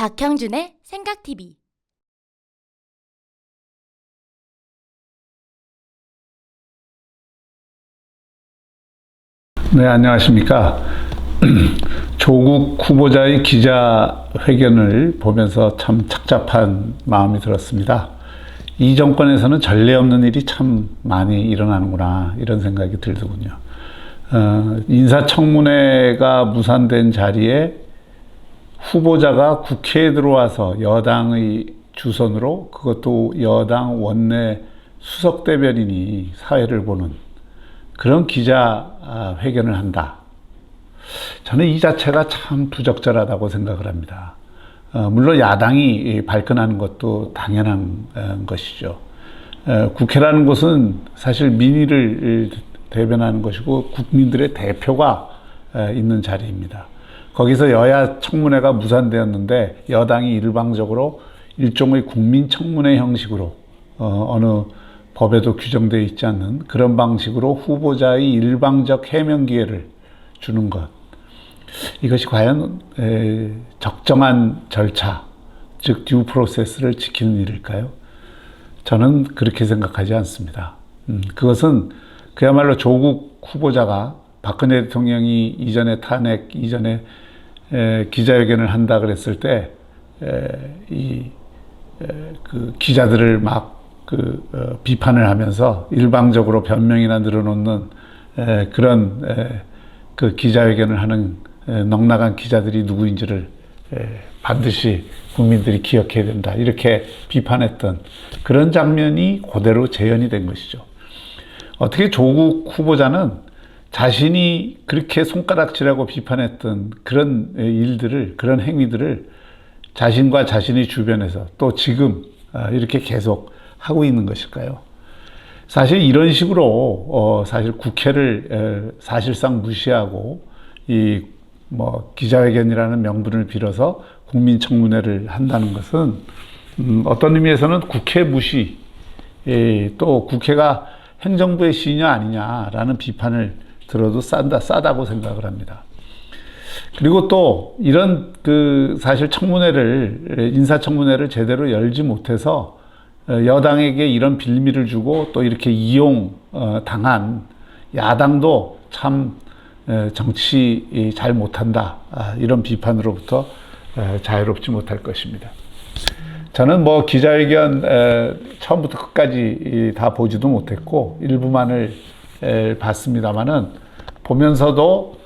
박형준의 생각TV. 네, 안녕하십니까. 조국 후보자의 기자회견을 보면서 참 착잡한 마음이 들었습니다. 이 정권에서는 전례 없는 일이 참 많이 일어나는구나, 이런 생각이 들더군요. 인사청문회가 무산된 자리에 후보자가 국회에 들어와서 여당의 주선으로, 그것도 여당 원내 수석대변인이 사회를 보는 그런 기자회견을 한다. 저는 이 자체가 참 부적절하다고 생각을 합니다. 물론 야당이 발끈하는 것도 당연한 것이죠. 국회라는 곳은 사실 민의를 대변하는 것이고 국민들의 대표가 있는 자리입니다. 거기서 여야 청문회가 무산되었는데 여당이 일방적으로 일종의 국민청문회 형식으로 어느 법에도 규정되어 있지 않는 그런 방식으로 후보자의 일방적 해명 기회를 주는 것, 이것이 과연 적정한 절차, 즉 듀 프로세스를 지키는 일일까요? 저는 그렇게 생각하지 않습니다. 그것은 그야말로 조국 후보자가 박근혜 대통령이 이전에 탄핵 이전에 기자회견을 한다 그랬을 때 그 기자들을 막 비판을 하면서 일방적으로 변명이나 늘어놓는 그런 그 기자회견을 하는 넉나간 기자들이 누구인지를 반드시 국민들이 기억해야 된다, 이렇게 비판했던 그런 장면이 그대로 재현이 된 것이죠. 어떻게 조국 후보자는 자신이 그렇게 손가락질하고 비판했던 그런 일들을, 그런 행위들을 자신과 자신의 주변에서 또 지금 이렇게 계속 하고 있는 것일까요? 사실 이런 식으로 사실 국회를 사실상 무시하고 기자회견이라는 명분을 빌어서 국민청문회를 한다는 것은 어떤 의미에서는 국회 무시, 또 국회가 행정부의 시녀 아니냐라는 비판을 들어도 싸다고 생각을 합니다. 그리고 또 이런 사실 인사청문회를 제대로 열지 못해서 여당에게 이런 빌미를 주고 또 이렇게 당한 야당도 참 정치 잘 못한다, 이런 비판으로부터 자유롭지 못할 것입니다. 저는 기자회견 처음부터 끝까지 다 보지도 못했고 일부만을 봤습니다만은 보면서도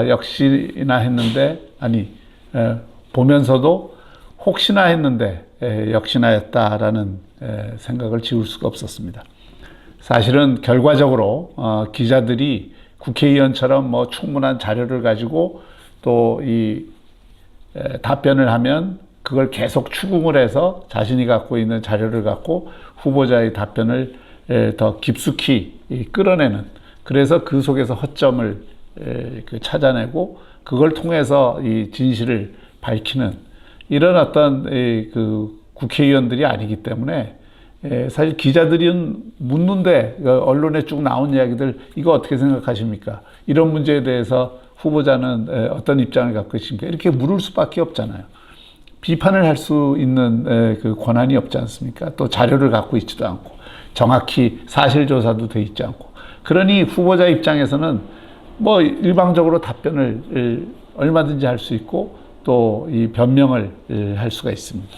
역시나 했는데, 보면서도 혹시나 했는데 역시나였다라는 생각을 지울 수가 없었습니다. 사실은 결과적으로 기자들이 국회의원처럼 충분한 자료를 가지고 또 답변을 하면 그걸 계속 추궁을 해서 자신이 갖고 있는 자료를 갖고 후보자의 답변을 더 깊숙이 끌어내는, 그래서 그 속에서 허점을 찾아내고 그걸 통해서 이 진실을 밝히는 이런 어떤 국회의원들이 아니기 때문에 사실 기자들이 묻는데 언론에 쭉 나온 이야기들, 이거 어떻게 생각하십니까? 이런 문제에 대해서 후보자는 어떤 입장을 갖고 계십니까? 이렇게 물을 수밖에 없잖아요. 비판을 할 수 있는 그 권한이 없지 않습니까? 또 자료를 갖고 있지도 않고 정확히 사실조사도 돼 있지 않고, 그러니 후보자 입장에서는 일방적으로 답변을 얼마든지 할 수 있고 또 이 변명을 할 수가 있습니다.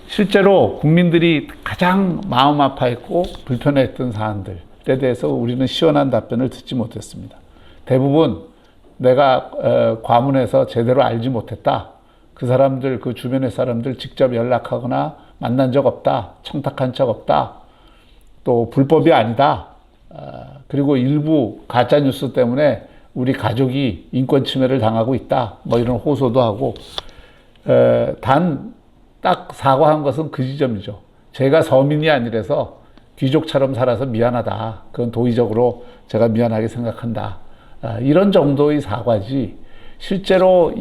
실제로 국민들이 가장 마음 아파했고 불편했던 사안들에 대해서 우리는 시원한 답변을 듣지 못했습니다. 대부분 내가 과문해서 제대로 알지 못했다, 그 사람들, 그 주변의 사람들 직접 연락하거나 만난 적 없다, 청탁한 적 없다, 또 불법이 아니다, 그리고 일부 가짜뉴스 때문에 우리 가족이 인권 침해를 당하고 있다, 이런 호소도 하고, 딱 사과한 것은 그 지점이죠. 제가 서민이 아니라서 귀족처럼 살아서 미안하다, 그건 도의적으로 제가 미안하게 생각한다, 이런 정도의 사과지, 실제로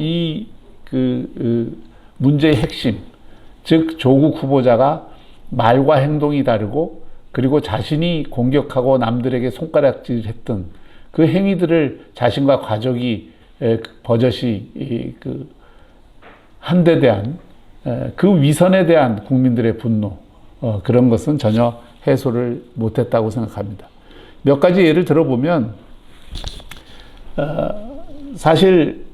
문제의 핵심, 즉 조국 후보자가 말과 행동이 다르고 그리고 자신이 공격하고 남들에게 손가락질했던 그 행위들을 자신과 가족이 버젓이 한 데 대한 그 위선에 대한 국민들의 분노, 그런 것은 전혀 해소를 못했다고 생각합니다. 몇 가지 예를 들어보면, 사실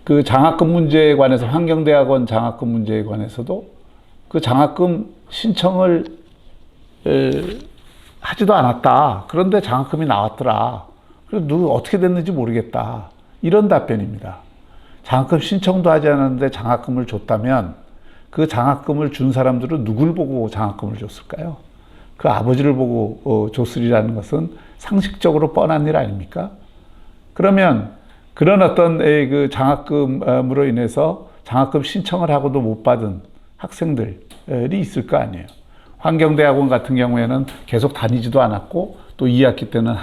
그 장학금 문제에 관해서, 환경대학원 장학금 문제에 관해서도 그 장학금 신청을 하지도 않았다. 그런데 장학금이 나왔더라. 그래서 누구 어떻게 됐는지 모르겠다. 이런 답변입니다. 장학금 신청도 하지 않았는데 장학금을 줬다면 그 장학금을 준 사람들은 누굴 보고 장학금을 줬을까요? 그 아버지를 보고 줬으리라는 것은 상식적으로 뻔한 일 아닙니까? 그러면 그런 어떤 그 장학금으로 인해서 장학금 신청을 하고도 못 받은 학생들이 있을 거 아니에요. 환경대학원 같은 경우에는 계속 다니지도 않았고 또 2학기 때는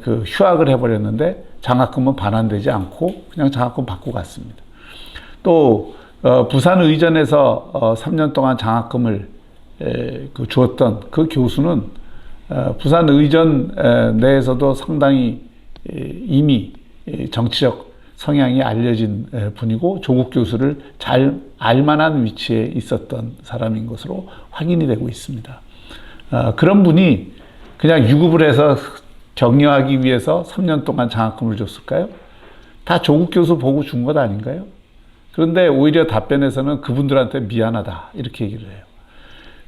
그 휴학을 해버렸는데 장학금은 반환되지 않고 그냥 장학금 받고 갔습니다. 또 부산 의전에서 3년 동안 장학금을 주었던 그 교수는 부산 의전 내에서도 상당히 이미 정치적 성향이 알려진 분이고 조국 교수를 잘 알만한 위치에 있었던 사람인 것으로 확인이 되고 있습니다. 그런 분이 그냥 유급을 해서 격려하기 위해서 3년 동안 장학금을 줬을까요? 다 조국 교수 보고 준 것 아닌가요? 그런데 오히려 답변에서는 그분들한테 미안하다 이렇게 얘기를 해요.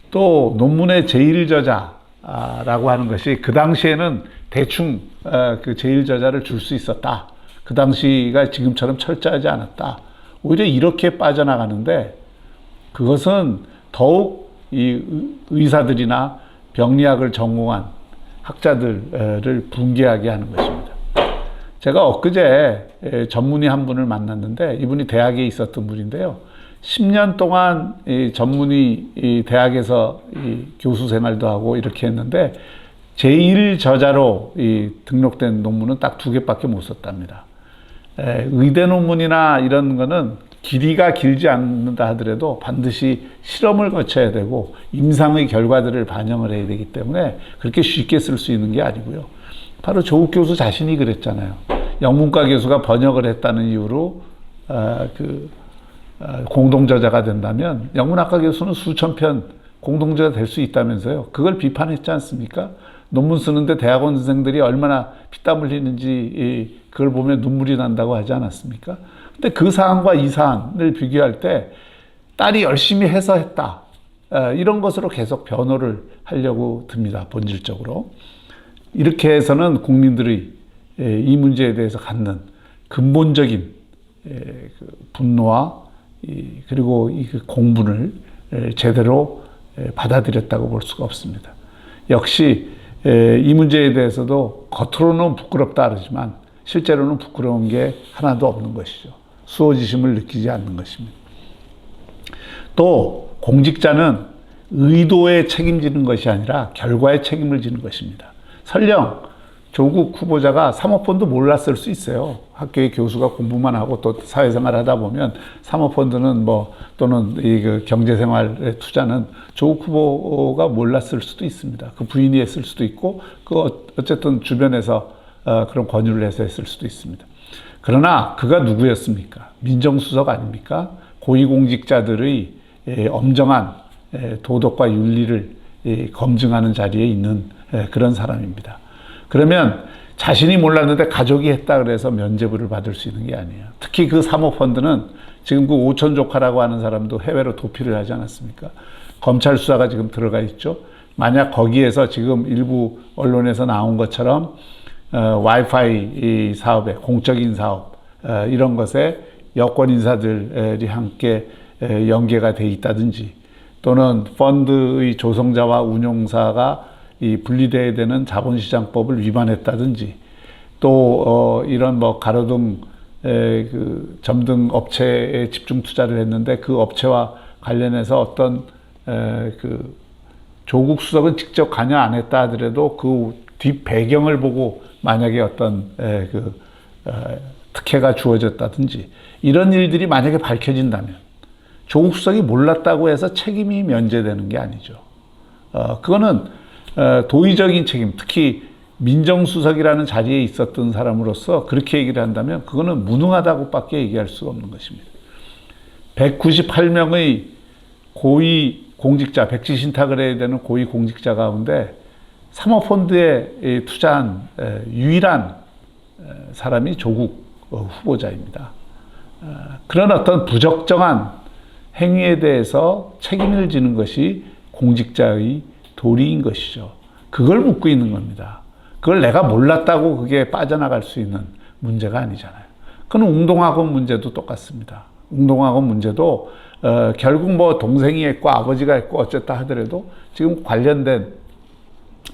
또 논문의 제1저자라고 하는 것이 그 당시에는 대충 그 제1저자를 줄 수 있었다. 그 당시가 지금처럼 철저하지 않았다. 오히려 이렇게 빠져나가는데 그것은 더욱 이 의사들이나 병리학을 전공한 학자들을 붕괴하게 하는 것입니다. 제가 엊그제 전문의 한 분을 만났는데 이분이 대학에 있었던 분인데요. 10년 동안 이 전문의 대학에서 이 교수 생활도 하고 이렇게 했는데 제1저자로 등록된 논문은 딱 2개밖에 못 썼답니다. 의대 논문이나 이런 거는 길이가 길지 않는다 하더라도 반드시 실험을 거쳐야 되고 임상의 결과들을 반영을 해야 되기 때문에 그렇게 쉽게 쓸 수 있는 게 아니고요. 바로 조국 교수 자신이 그랬잖아요. 영문과 교수가 번역을 했다는 이유로 공동저자가 된다면 영문학과 교수는 수천 편 공동저자 될 수 있다면서요. 그걸 비판했지 않습니까? 논문 쓰는데 대학원 선생들이 얼마나 피땀 흘리는지 그걸 보면 눈물이 난다고 하지 않았습니까? 근데 그 사안과 이 사안을 비교할 때 딸이 열심히 해서 했다. 이런 것으로 계속 변호를 하려고 듭니다. 본질적으로. 이렇게 해서는 국민들의 이 문제에 대해서 갖는 근본적인 분노와 그리고 이 공분을 제대로 받아들였다고 볼 수가 없습니다. 역시 이 문제에 대해서도 겉으로는 부끄럽다 그러지만 실제로는 부끄러운 게 하나도 없는 것이죠. 수호지심을 느끼지 않는 것입니다. 또 공직자는 의도에 책임지는 것이 아니라 결과에 책임을 지는 것입니다. 설령 조국 후보자가 사모펀드 몰랐을 수 있어요. 학교의 교수가 공부만 하고 또 사회생활 하다 보면 사모펀드는 또는 그 경제생활의 투자는 조국 후보가 몰랐을 수도 있습니다. 그 부인이 했을 수도 있고 어쨌든 주변에서 그런 권유를 해서 했을 수도 있습니다. 그러나 그가 누구였습니까? 민정수석 아닙니까? 고위공직자들의 엄정한 도덕과 윤리를 검증하는 자리에 있는 그런 사람입니다. 그러면 자신이 몰랐는데 가족이 했다 그래서 면죄부를 받을 수 있는 게 아니에요. 특히 그 사모펀드는 지금 그 오천 조카라고 하는 사람도 해외로 도피를 하지 않았습니까? 검찰 수사가 지금 들어가 있죠. 만약 거기에서 지금 일부 언론에서 나온 것처럼 와이파이 사업에 공적인 사업 이런 것에 여권 인사들이 함께 연계가 돼 있다든지 또는 펀드의 조성자와 운용사가 분리돼야 되는 자본시장법을 위반했다든지 또 이런 가로등 그 점등 업체에 집중 투자를 했는데 그 업체와 관련해서 어떤 그 조국 수석은 직접 관여 안 했다 하더라도 그 뒷 배경을 보고 만약에 어떤 특혜가 주어졌다든지 이런 일들이 만약에 밝혀진다면 조국 수석이 몰랐다고 해서 책임이 면제되는 게 아니죠. 그거는 도의적인 책임, 특히 민정수석이라는 자리에 있었던 사람으로서 그렇게 얘기를 한다면 그거는 무능하다고밖에 얘기할 수가 없는 것입니다. 198명의 고위 공직자, 백지 신탁을 해야 되는 고위 공직자 가운데 사모펀드에 투자한 유일한 사람이 조국 후보자입니다. 그런 어떤 부적정한 행위에 대해서 책임을 지는 것이 공직자의 도리인 것이죠. 그걸 묻고 있는 겁니다. 그걸 내가 몰랐다고 그게 빠져나갈 수 있는 문제가 아니잖아요. 그건 웅동학원 문제도 똑같습니다. 웅동학원 문제도 결국 뭐 동생이 했고 아버지가 했고 어쨌다 하더라도 지금 관련된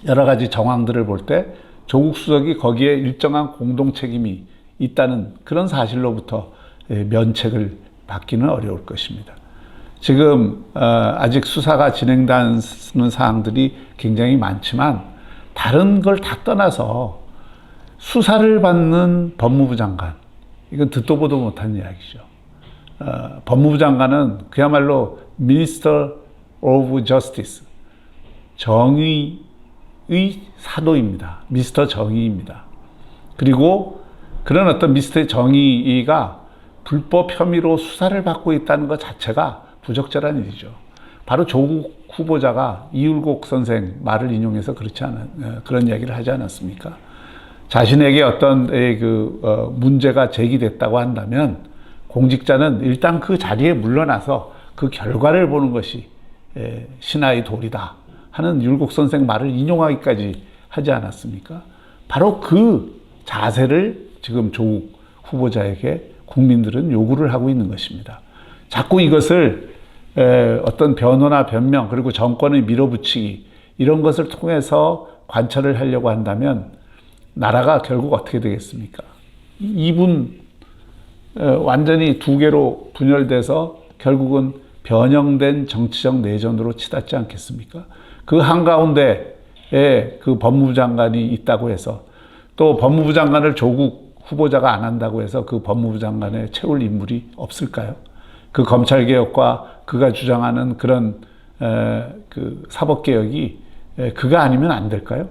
여러 가지 정황들을 볼 때 조국 수석이 거기에 일정한 공동 책임이 있다는 그런 사실로부터 면책을 받기는 어려울 것입니다. 지금 아직 수사가 진행되는 사항들이 굉장히 많지만 다른 걸 다 떠나서 수사를 받는 법무부 장관, 이건 듣도 보도 못한 이야기죠. 법무부 장관은 그야말로 Minister of Justice, 정의의 사도입니다. 미스터 정의입니다. 그리고 그런 어떤 미스터 정의가 불법 혐의로 수사를 받고 있다는 것 자체가 부적절한 일이죠. 바로 조국 후보자가 이율곡 선생 말을 인용해서 그런 이야기를 하지 않았습니까? 자신에게 어떤 문제가 제기됐다고 한다면 공직자는 일단 그 자리에 물러나서 그 결과를 보는 것이 신하의 도리다 하는 율곡 선생 말을 인용하기까지 하지 않았습니까? 바로 그 자세를 지금 조국 후보자에게 국민들은 요구를 하고 있는 것입니다. 자꾸 이것을 어떤 변호나 변명 그리고 정권의 밀어붙이기 이런 것을 통해서 관철을 하려고 한다면 나라가 결국 어떻게 되겠습니까? 이분 완전히 두 개로 분열돼서 결국은 변형된 정치적 내전으로 치닫지 않겠습니까? 그 한가운데에 그 법무부 장관이 있다고 해서 또 법무부 장관을 조국 후보자가 안 한다고 해서 그 법무부 장관에 채울 인물이 없을까요? 그 검찰개혁과 그가 주장하는 그런 그 사법개혁이 그가 아니면 안 될까요?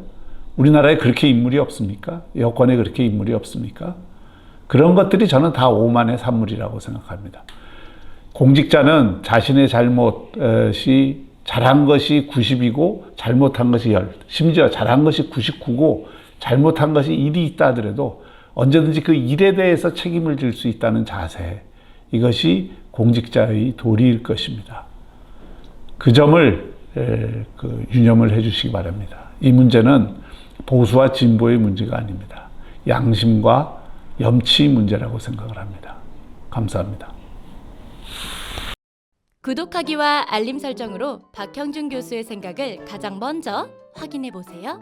우리나라에 그렇게 인물이 없습니까? 여권에 그렇게 인물이 없습니까? 그런 것들이 저는 다 오만의 산물이라고 생각합니다. 공직자는 자신의 잘못이 잘한 것이 90이고 잘못한 것이 10, 심지어 잘한 것이 99고 잘못한 것이 1이 있다 하더라도 언제든지 그 일에 대해서 책임을 질 수 있다는 자세, 이것이 공직자의 도리일 것입니다. 그 점을 유념을 해 주시기 바랍니다. 이 문제는 보수와 진보의 문제가 아닙니다. 양심과 염치의 문제라고 생각을 합니다. 감사합니다. 구독하기와 알림 설정으로 박형준 교수의 생각을 가장 먼저 확인해 보세요.